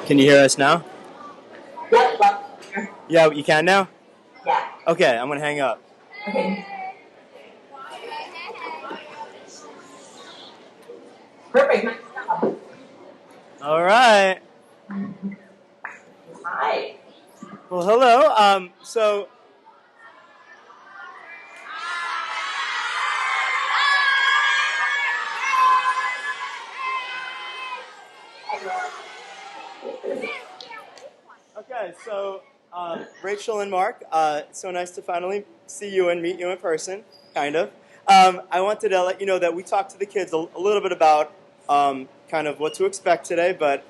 Can you hear us now? Yep. Yeah, you can now? Yeah. Okay, I'm going to hang up. Okay. Perfect. Nice job. All right. Hi. Well, hello. So Rachel and Mark, it's so nice to finally see you and meet you in person, kind of. I wanted to let you know that we talked to the kids a little bit about kind of what to expect today, but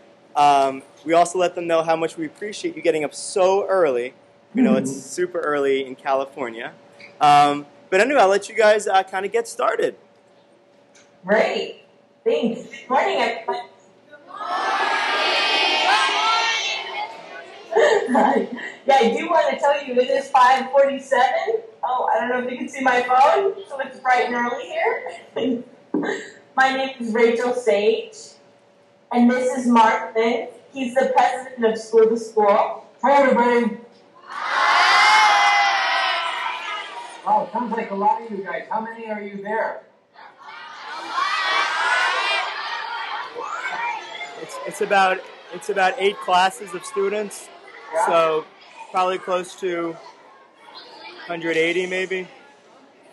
we also let them know how much we appreciate you getting up so early. You know, it's super early in California. But anyway, I'll let you guys kind of get started. Great. Thanks. Good morning, everybody. Yeah, I do want to tell you it is 5:47. Oh, I don't know if you can see my phone, so it's bright and early here. My name is Rachael Sage, and this is Mark Finn. He's the president of School to School. Hi, everybody. Wow, it sounds like a lot of you guys. How many are you there? It's about 8 classes of students, Yeah. so probably close to 180 maybe.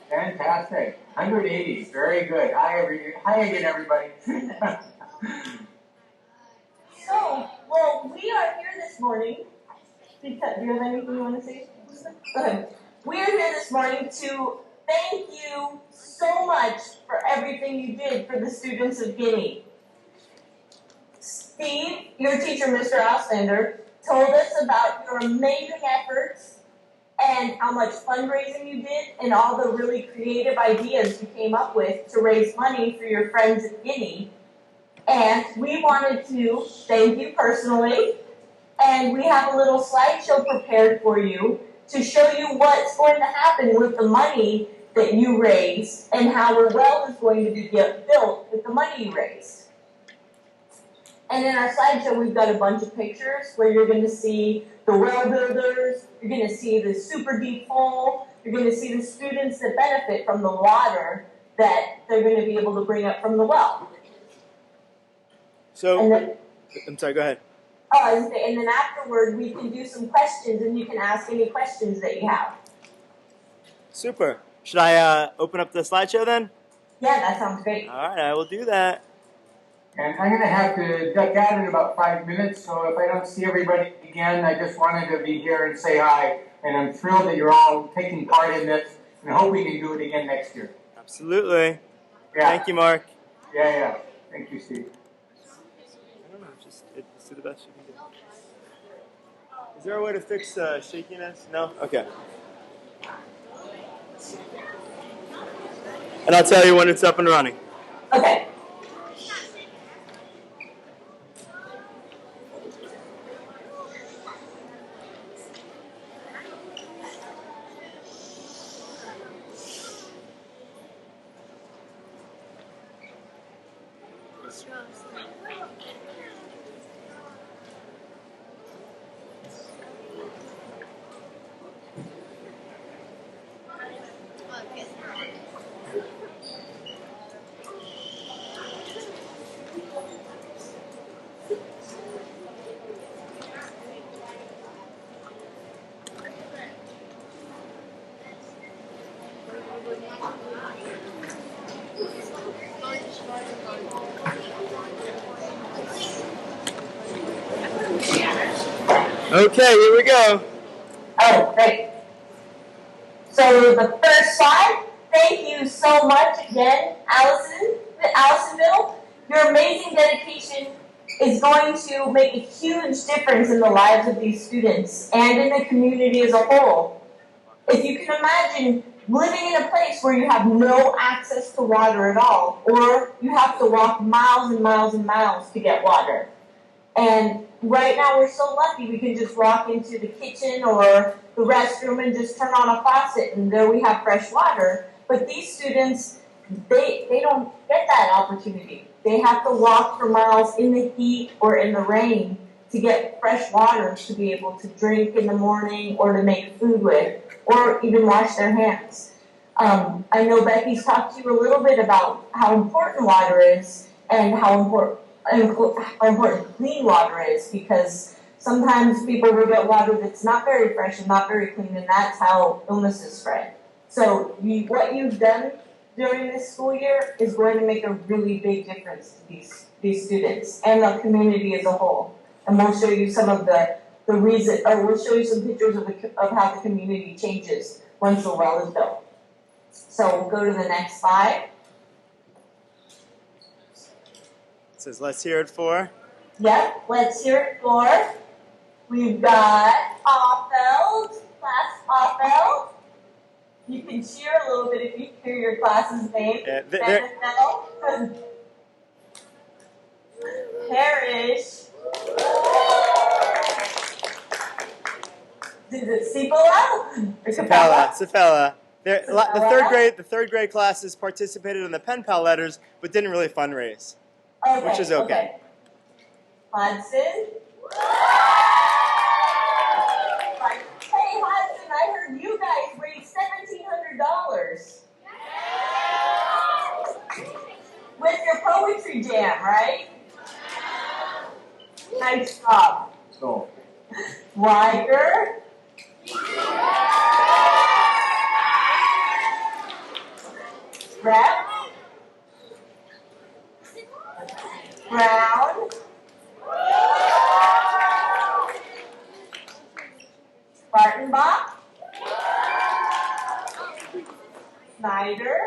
Fantastic. 180. Very good. Hi again, everybody. So, well, we are here this morning because, do you have anything you want to say? Go ahead. We are here this morning to thank you so much for everything you did for the students of Guinea. Steve, your teacher, Mr. Auslander, told us about your amazing efforts and how much fundraising you did and all the really creative ideas you came up with to raise money for your friends in Guinea. And we wanted to thank you personally, and we have a little slideshow prepared for you to show you what's going to happen with the money that you raised and how a well is going to be built with the money you raised. And in our slideshow, we've got a bunch of pictures where you're going to see the well builders, you're going to see the super deep hole, you're going to see the students that benefit from the water that they're going to be able to bring up from the well. So, And then, I'm sorry, go ahead. and then afterward, we can do some questions, and you can ask any questions that you have. Super. Should I open up the slideshow then? Yeah, that sounds great. All right, I will do that. And I'm going to have to duck out in about 5 minutes, so if I don't see everybody again, I just wanted to be here and say hi. And I'm thrilled that you're all taking part in this, and I hope we can do it again next year. Absolutely. Yeah. Thank you, Mark. Yeah. Thank you, Steve. I don't know, just do the best you can do. Is there a way to fix shakiness? No? Okay. And I'll tell you when it's up and running. Okay. Okay, here we go. Oh, great. So the first slide, thank you so much again, Allisonville. Your amazing dedication is going to make a huge difference in the lives of these students and in the community as a whole. If you can imagine living in a place where you have no access to water at all, or you have to walk miles and miles and miles to get water. And right now we're so lucky we can just walk into the kitchen or the restroom and just turn on a faucet and there we have fresh water. But these students, they don't get that opportunity. They have to walk for miles in the heat or in the rain to get fresh water to be able to drink in the morning or to make food with, or even wash their hands. I know Becky's talked to you a little bit about how important water is and how important clean water is, because sometimes people will get water that's not very fresh and not very clean, and that's how illnesses spread. So what you've done during this school year is going to make a really big difference to these students and the community as a whole. And we'll show you some of the reason, or we'll show you some pictures of how the community changes once the well is built. So we'll go to the next slide. It says, let's hear it for. Yep, let's hear it for. We've got Offeld, class Offeld. You can cheer a little bit if you hear your class's name. Yeah, Parrish. Is it Cipolla? Sapella. The third grade classes participated in the pen pal letters, but didn't really fundraise, which is okay. Hudson. Hey Hudson, I heard you guys raised $1,700 with your poetry jam, right? Nice job. So. Weiger. Brett. Brown. Bartenbach. Snyder.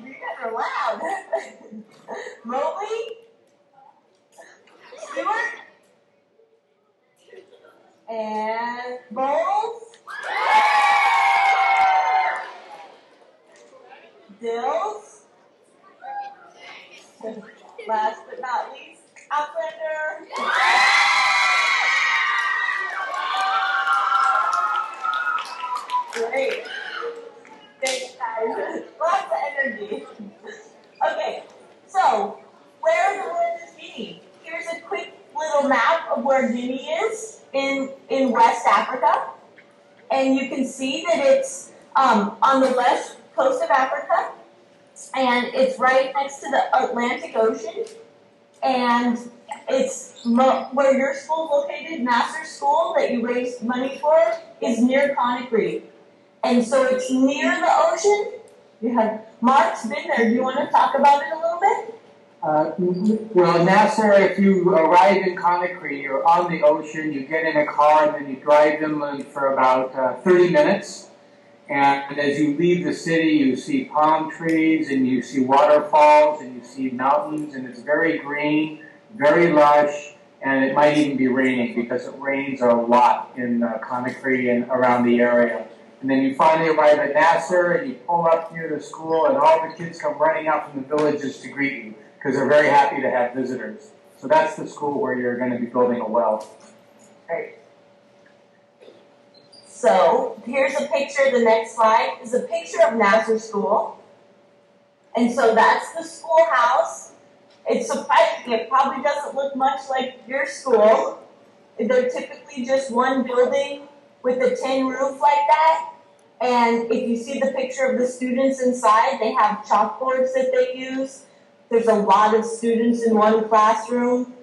You guys are loud. Mobley. Stewart. And Bowles. Dills. Last but not least, Auslander. Great. Thanks, guys. Lots of energy. Okay, so where in the world is Guinea? Here's a quick little map of where Guinea is in West Africa. And you can see that it's on the west coast of Africa. And it's right next to the Atlantic Ocean. And it's where your school is located, Nasser School, that you raised money for, is near Conakry. And so it's near the ocean. Mark's been there. Do you want to talk about it a little bit? Well, Nasser, if you arrive in Conakry, you're on the ocean, you get in a car, and then you drive inland for about 30 minutes. And as you leave the city, you see palm trees, and you see waterfalls, and you see mountains, and it's very green, very lush, and it might even be raining because it rains a lot in Conakry and around the area. And then you finally arrive at Nasser, and you pull up near the school, and all the kids come running out from the villages to greet you because they're very happy to have visitors. So that's the school where you're going to be building a well. Great. So here's a picture. The next slide is a picture of Nasser School. And so that's the schoolhouse. It's surprising. It probably doesn't look much like your school. They're typically just one building with a tin roof like that. And if you see the picture of the students inside, they have chalkboards that they use. There's a lot of students in one classroom.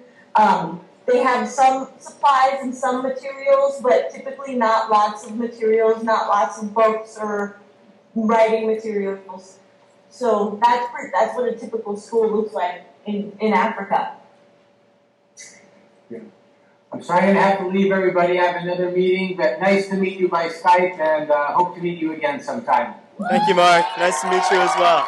They have some supplies and some materials, but typically not lots of materials, not lots of books or writing materials. So that's what a typical school looks like in Africa. Yeah. I'm sorry I'm going to have to leave everybody. I have another meeting, but nice to meet you by Skype, and hope to meet you again sometime. Thank you, Mark. Nice to meet you as well.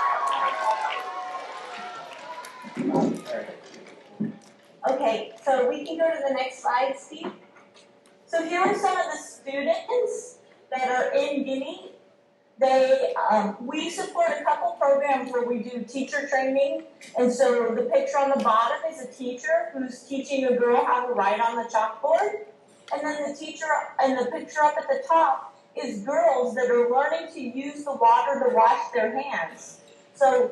Okay, so we can go to the next slide, Steve. So here are some of the students that are in Guinea. We support a couple programs where we do teacher training. And so the picture on the bottom is a teacher who's teaching a girl how to write on the chalkboard. And then the picture up at the top is girls that are learning to use the water to wash their hands. So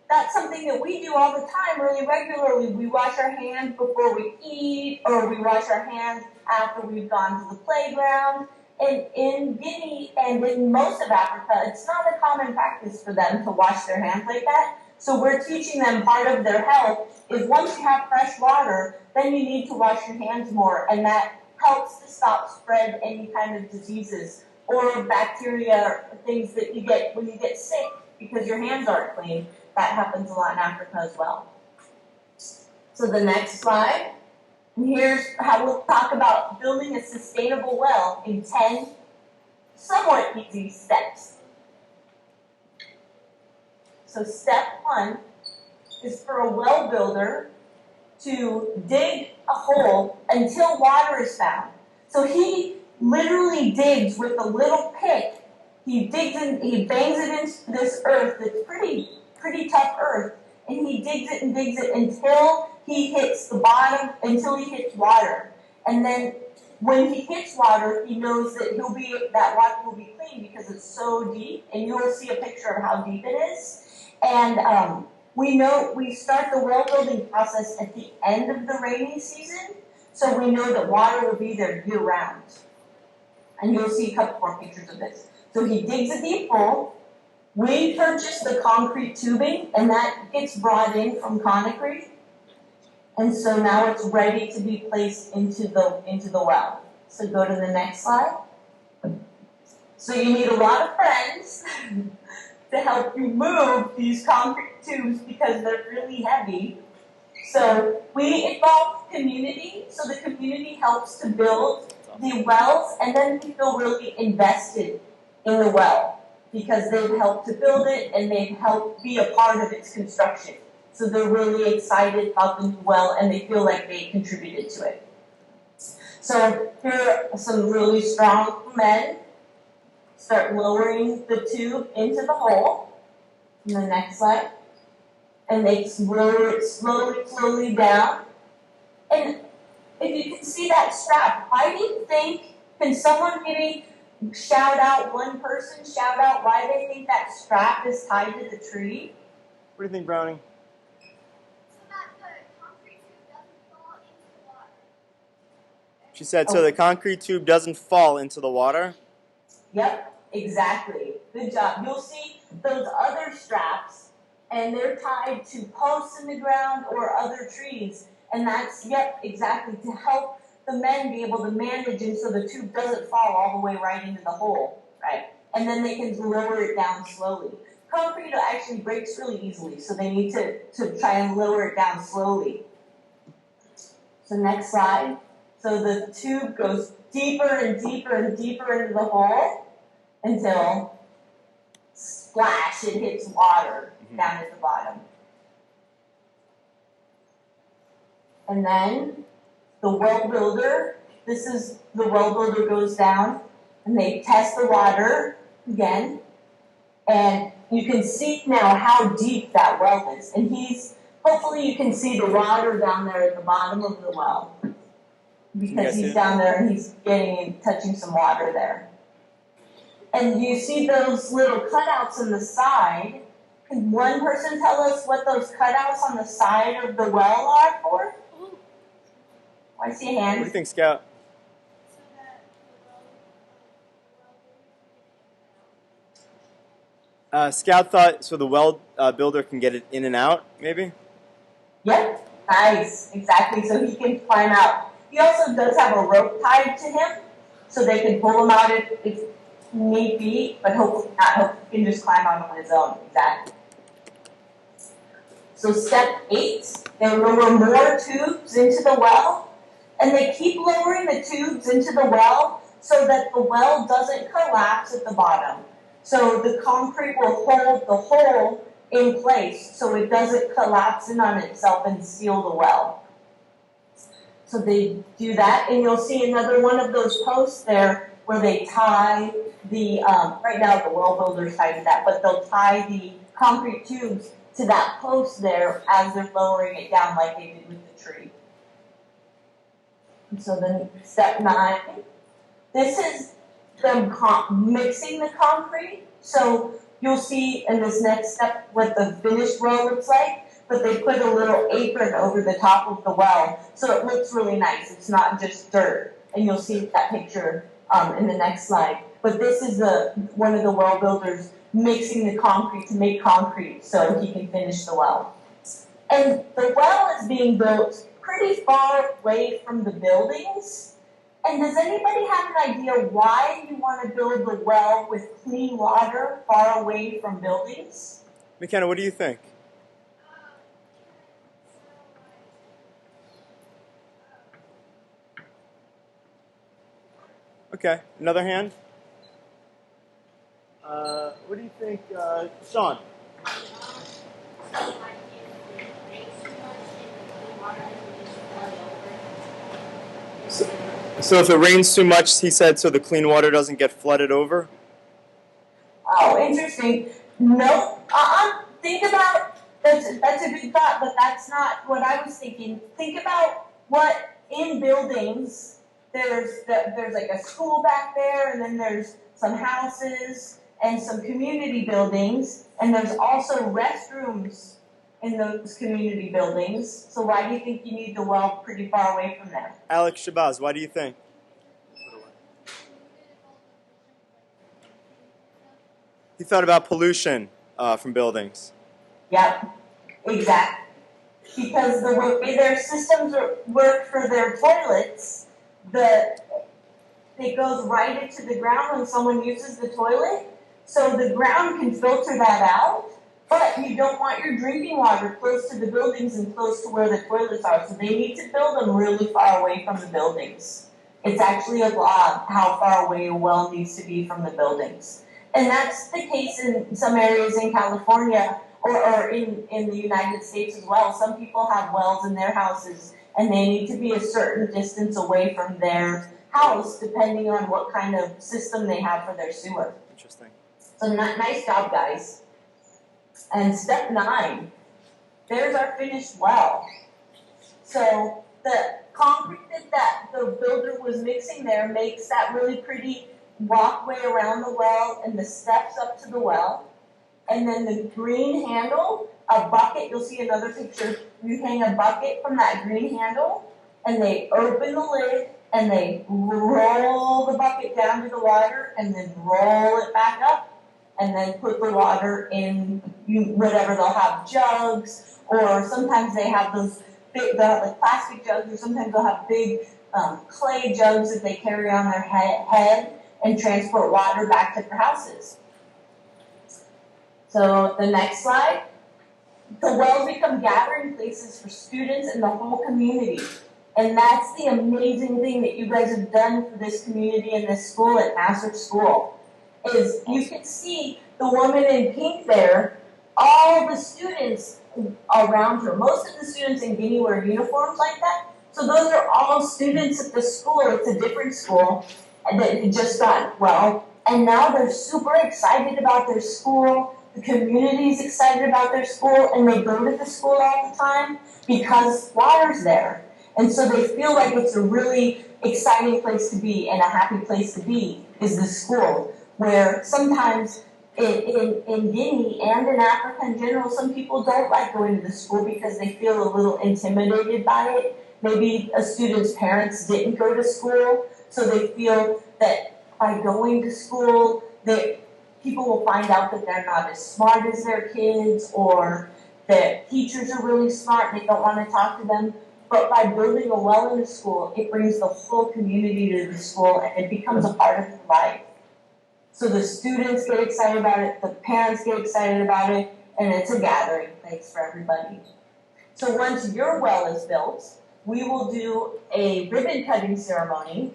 that's something that we do all the time, really regularly. We wash our hands before we eat, or we wash our hands after we've gone to the playground. And in Guinea and in most of Africa, it's not a common practice for them to wash their hands like that. So we're teaching them part of their health is once you have fresh water, then you need to wash your hands more, and that helps to stop spread any kind of diseases or bacteria or things that you get when you get sick because your hands aren't clean. That happens a lot in Africa as well. So the next slide. And here's how we'll talk about building a sustainable well in 10 somewhat easy steps. So step 1 is for a well builder to dig a hole until water is found. So he literally digs with a little pick. He digs in, he bangs it into this earth that's pretty tough earth, and he digs it until he hits the bottom, until he hits water. And then when he hits water, he knows that that water will be clean because it's so deep, and you'll see a picture of how deep it is. And we start the well building process at the end of the rainy season, so we know that water will be there year round. And you'll see a couple more pictures of this. So he digs a deep hole. We purchase the concrete tubing, and that gets brought in from Conakry. And so now it's ready to be placed into the well. So go to the next slide. So you need a lot of friends to help you move these concrete tubes because they're really heavy. So we involve community, so the community helps to build the wells, and then we feel really invested in the well because they've helped to build it and they've helped be a part of its construction. So they're really excited about the well and they feel like they contributed to it. So here are some really strong men. Start lowering the tube into the hole. In the next slide. And they lower it slowly down. And if you can see that strap, why do you think, can someone maybe shout out why they think that strap is tied to the tree? What do you think, Brownie? She said, so the concrete tube doesn't fall into the water? Yep, exactly. Good job. You'll see those other straps, and they're tied to posts in the ground or other trees. And that's, yep, exactly, to help the men be able to manage and so the tube doesn't fall all the way right into the hole, right? And then they can lower it down slowly. Concrete actually breaks really easily, so they need to try and lower it down slowly. So next slide. So the tube goes deeper and deeper and deeper into the hole until, splash, it hits water down at the bottom. And then the well builder, the well builder goes down and they test the water again. And you can see now how deep that well is. And hopefully you can see the water down there at the bottom of the well. Because he's down there and he's touching some water there. And you see those little cutouts on the side. Can one person tell us what those cutouts on the side of the well are for? I see a hand. What do you think, Scout? Scout thought so the well builder can get it in and out, maybe? Yep, nice, exactly, so he can climb out. He also does have a rope tied to him, so they can pull him out if need be, but hopefully not. Hopefully he can just climb out on his own, exactly. So step 8, they lower more tubes into the well, and they keep lowering the tubes into the well so that the well doesn't collapse at the bottom. So the concrete will hold the hole in place so it doesn't collapse in on itself and seal the well. So they do that, and you'll see another one of those posts there where they tie the, right now the well builder's tied to that, but they'll tie the concrete tubes to that post there as they're lowering it down like they did with the tree. And so then step 9, this is them mixing the concrete. So you'll see in this next step what the finished well looks like, but they put a little apron over the top of the well, so it looks really nice. It's not just dirt, and you'll see that picture in the next slide. But this is one of the well builders mixing the concrete to make concrete so he can finish the well. And the well is being built pretty far away from the buildings. And does anybody have an idea why you want to build the well with clean water far away from buildings? McKenna, what do you think? Okay, another hand? What do you think, Sean? So if it rains too much, he said, so the clean water doesn't get flooded over? Oh, interesting. No, think about, that's a good thought, but that's not what I was thinking. Think about what in buildings, there's like a school back there, and then there's some houses and some community buildings, and there's also restrooms in those community buildings. So why do you think you need the well pretty far away from there? Alex Shabazz, why do you think? He thought about pollution from buildings. Yep, exactly. Because the way their systems work for their toilets, it goes right into the ground when someone uses the toilet. So the ground can filter that out, but you don't want your drinking water close to the buildings and close to where the toilets are. So they need to build them really far away from the buildings. It's actually a law how far away a well needs to be from the buildings. And that's the case in some areas in California or in the United States as well. Some people have wells in their houses, and they need to be a certain distance away from their house, depending on what kind of system they have for their sewer. Interesting. So nice job, guys. And step 9, there's our finished well. So the concrete that the builder was mixing there makes that really pretty walkway around the well and the steps up to the well. And then the green handle, a bucket, you'll see another picture. You hang a bucket from that green handle, and they open the lid, and they roll the bucket down to the water, and then roll it back up, and then put the water in whatever. They'll have jugs, or sometimes they have those big, like plastic jugs, or sometimes they'll have big clay jugs that they carry on their head and transport water back to their houses. So the next slide. The wells become gathering places for students and the whole community. And that's the amazing thing that you guys have done for this community and this school at Nassar School. Is you can see the woman in pink there, all the students around her. Most of the students in Guinea wear uniforms like that. So those are all students at the school. It's a different school that just got well. And now they're super excited about their school. The community is excited about their school, and they go to the school all the time because water's there. And so they feel like it's a really exciting place to be and a happy place to be is the school, where sometimes in Guinea and in Africa in general, some people don't like going to the school because they feel a little intimidated by it. Maybe a student's parents didn't go to school, so they feel that by going to school, people will find out that they're not as smart as their kids, or that teachers are really smart and they don't want to talk to them. But by building a well in the school, it brings the whole community to the school, and it becomes a part of their life. So the students get excited about it, the parents get excited about it, and it's a gathering place for everybody. So once your well is built, we will do a ribbon cutting ceremony,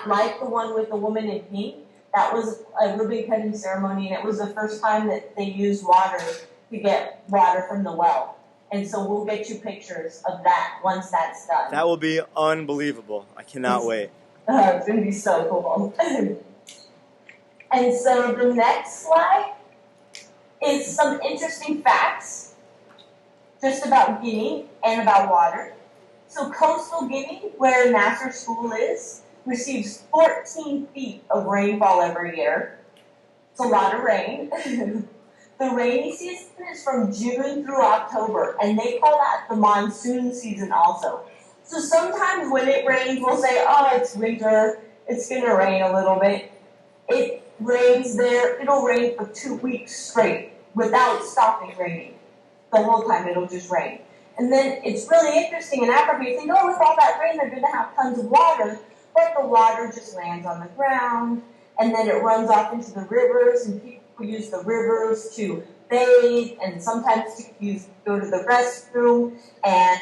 like the one with the woman in pink. That was a ribbon cutting ceremony, and it was the first time that they used water to get water from the well. And so we'll get you pictures of that once that's done. That will be unbelievable. I cannot wait. It's going to be so cool. And so the next slide is some interesting facts just about Guinea and about water. So coastal Guinea, where Nassar School is, receives 14 feet of rainfall every year. It's a lot of rain. The rainy season is from June through October, and they call that the monsoon season also. So sometimes when it rains, we'll say, oh, it's winter, it's going to rain a little bit. It rains there, it'll rain for 2 weeks straight without stopping raining. The whole time it'll just rain. And then it's really interesting in Africa, you think, oh, with all that rain, they're going to have tons of water, but the water just lands on the ground, and then it runs off into the rivers, and people use the rivers to bathe, and sometimes to go to the restroom, and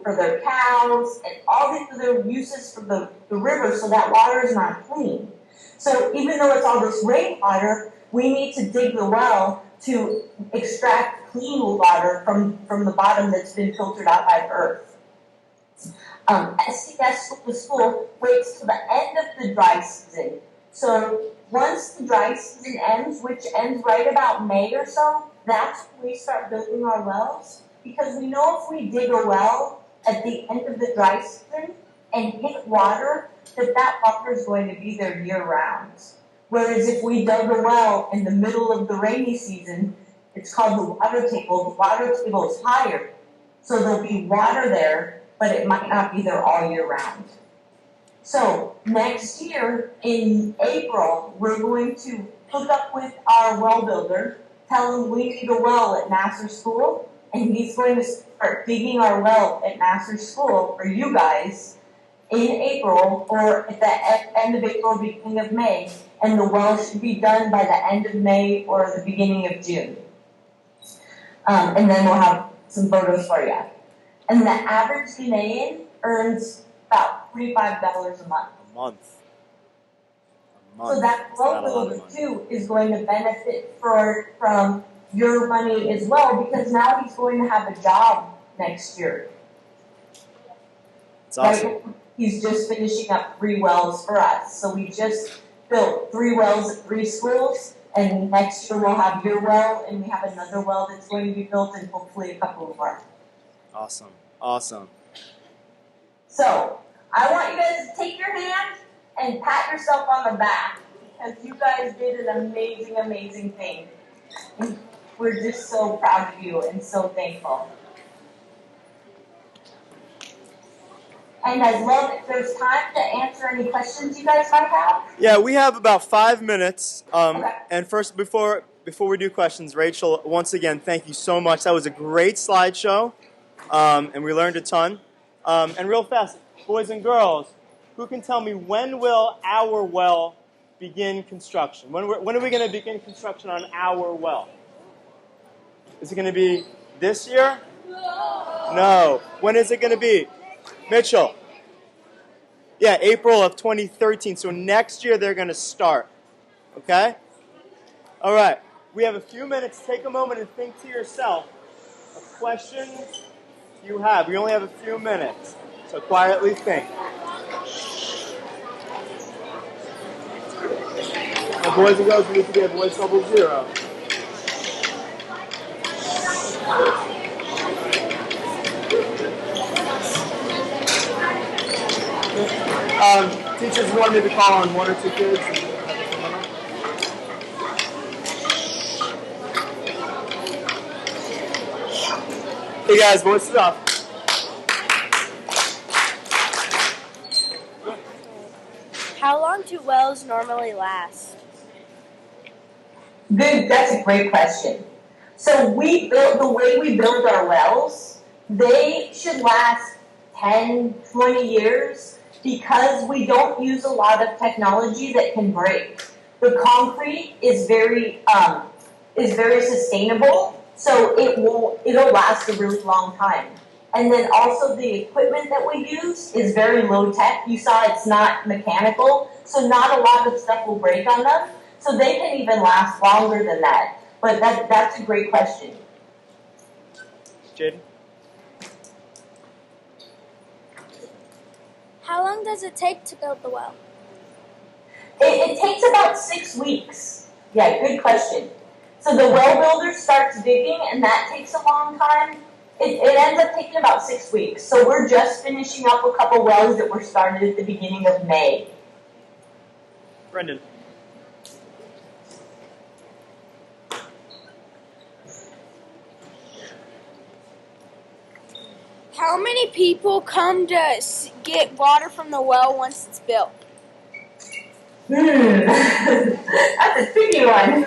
for their cows, and all these other uses for the river, so that water is not clean. So even though it's all this rainwater, we need to dig the well to extract clean water from the bottom that's been filtered out by the earth. SCS School waits till the end of the dry season. So once the dry season ends, which ends right about May or so, that's when we start building our wells. Because we know if we dig a well at the end of the dry season and hit water, that water is going to be there year-round. Whereas if we dug a well in the middle of the rainy season, it's called the water table. The water table is higher. So there'll be water there, but it might not be there all year round. So next year, in April, we're going to hook up with our well builder, tell him we need a well at Nassar School, and he's going to start digging our well at Nassar School for you guys in April, or at the end of April, beginning of May, and the well should be done by the end of May or the beginning of June. And then we'll have some photos for you. And the average Guinean earns about $45 a month. A month. So that well builder too is going to benefit from your money as well, because now he's going to have a job next year. It's awesome. Right? He's just finishing up 3 wells for us. So we just built 3 wells at 3 schools, and next year we'll have your well, and we have another well that's going to be built, and hopefully a couple more. Awesome. Awesome. So I want you guys to take your hand and pat yourself on the back, because you guys did an amazing, amazing thing. And we're just so proud of you and so thankful. And I'd love if there's time to answer any questions you guys might have. Yeah, we have about 5 minutes. Okay. And first, before we do questions, Rachel, once again, thank you so much. That was a great slideshow, and we learned a ton. And real fast, boys and girls, who can tell me when will our well begin construction? When are we going to begin construction on our well? Is it going to be this year? No. When is it going to be? Mitchell. Yeah, April of 2013. So next year they're going to start. Okay? All right. We have a few minutes. Take a moment and think to yourself of questions you have. We only have a few minutes. So quietly think. Now, boys and girls, we need to get voice level 0. Teachers wanted me to call on 1 or 2 kids. Hey guys, voice it up. How long do wells normally last? Good, that's a great question. So the way we build our wells, they should last 10, 20 years because we don't use a lot of technology that can break. The concrete is very sustainable, so it'll last a really long time. And then also the equipment that we use is very low tech. You saw it's not mechanical, so not a lot of stuff will break on them. So they can even last longer than that. But that's a great question. Jaden? How long does it take to build the well? It takes about 6 weeks. Yeah, good question. So the well builder starts digging, and that takes a long time. It ends up taking about 6 weeks. So we're just finishing up a couple wells that were started at the beginning of May. Brendan. How many people come to get water from the well once it's built? That's a tricky one.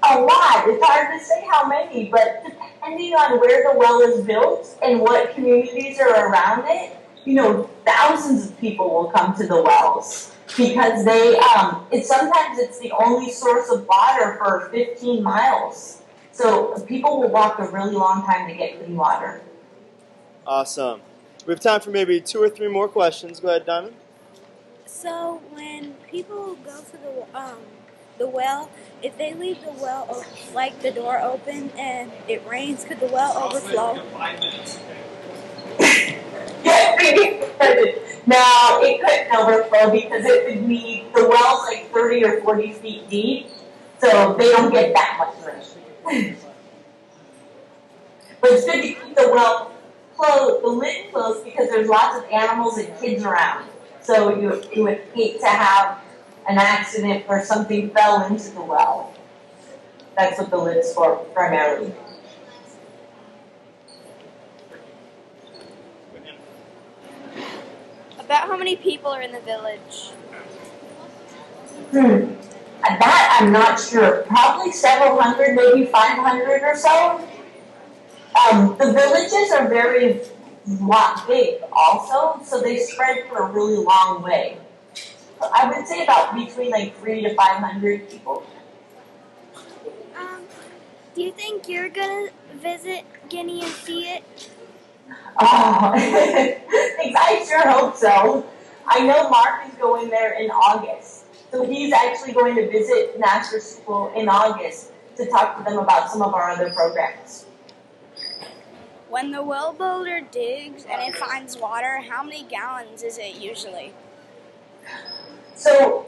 A lot. It's hard to say how many, but depending on where the well is built and what communities are around it, thousands of people will come to the wells because sometimes it's the only source of water for 15 miles. So people will walk a really long time to get clean water. Awesome. We have time for maybe 2 or 3 more questions. Go ahead, Diamond. So when people go to the well, if they leave the well, like the door open and it rains, could the well overflow? No, it couldn't overflow because the well's like 30 or 40 feet deep, so they don't get that much rain. But it's good to keep the well closed, the lid closed, because there's lots of animals and kids around. So you would hate to have an accident where something fell into the well. That's what the lid's for, primarily. About how many people are in the village? That I'm not sure. Probably several hundred, maybe 500 or so. The villages are very big also, so they spread for a really long way. I would say about between like 300 to 500 people. Do you think you're gonna visit Guinea and see it? Oh, I sure hope so. I know Mark is going there in August, so he's actually going to visit National School in August to talk to them about some of our other programs. When the well builder digs and it finds water, how many gallons is it usually? So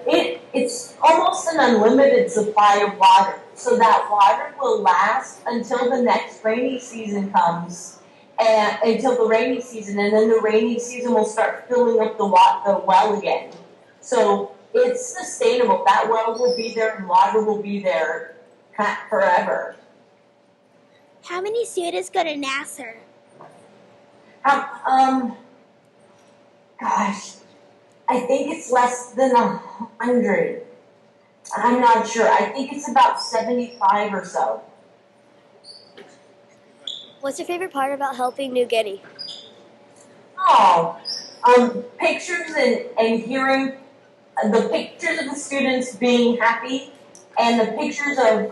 it's almost an unlimited supply of water. So that water will last until the next rainy season comes, and until the rainy season, and then the rainy season will start filling up the well again. So it's sustainable. That well will be there, and water will be there forever. How many students go to Nasser? Gosh, I think it's less than 100. I'm not sure. I think it's about 75 or so. What's your favorite part about helping New Guinea? Pictures and hearing the pictures of the students being happy, and the pictures of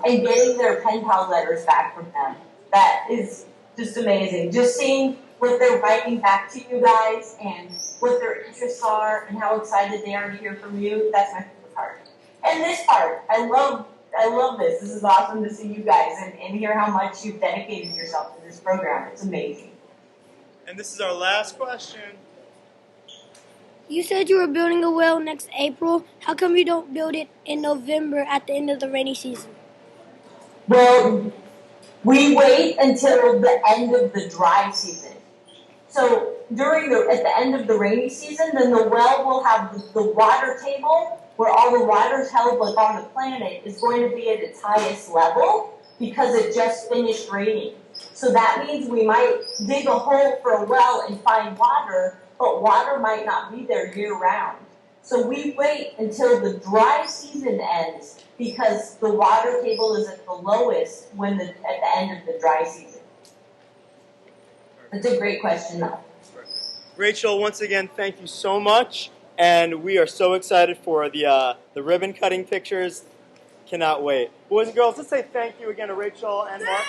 and getting their pen pal letters back from them. That is just amazing. Just seeing what they're writing back to you guys and what their interests are and how excited they are to hear from you. That's my favorite part. And this part, I love this. This is awesome to see you guys and hear how much you've dedicated yourself to this program. It's amazing. And this is our last question. You said you were building a well next April. How come you don't build it in November at the end of the rainy season? Well, we wait until the end of the dry season. So at the end of the rainy season, then the well will have the water table where all the water is held like on the planet is going to be at its highest level because it just finished raining. So that means we might dig a hole for a well and find water, but water might not be there year-round. So we wait until the dry season ends because the water table is at the lowest at the end of the dry season. That's a great question, though. Rachael, once again, thank you so much, and we are so excited for the ribbon cutting pictures. Cannot wait. Boys and girls, let's say thank you again to Rachael and Mark.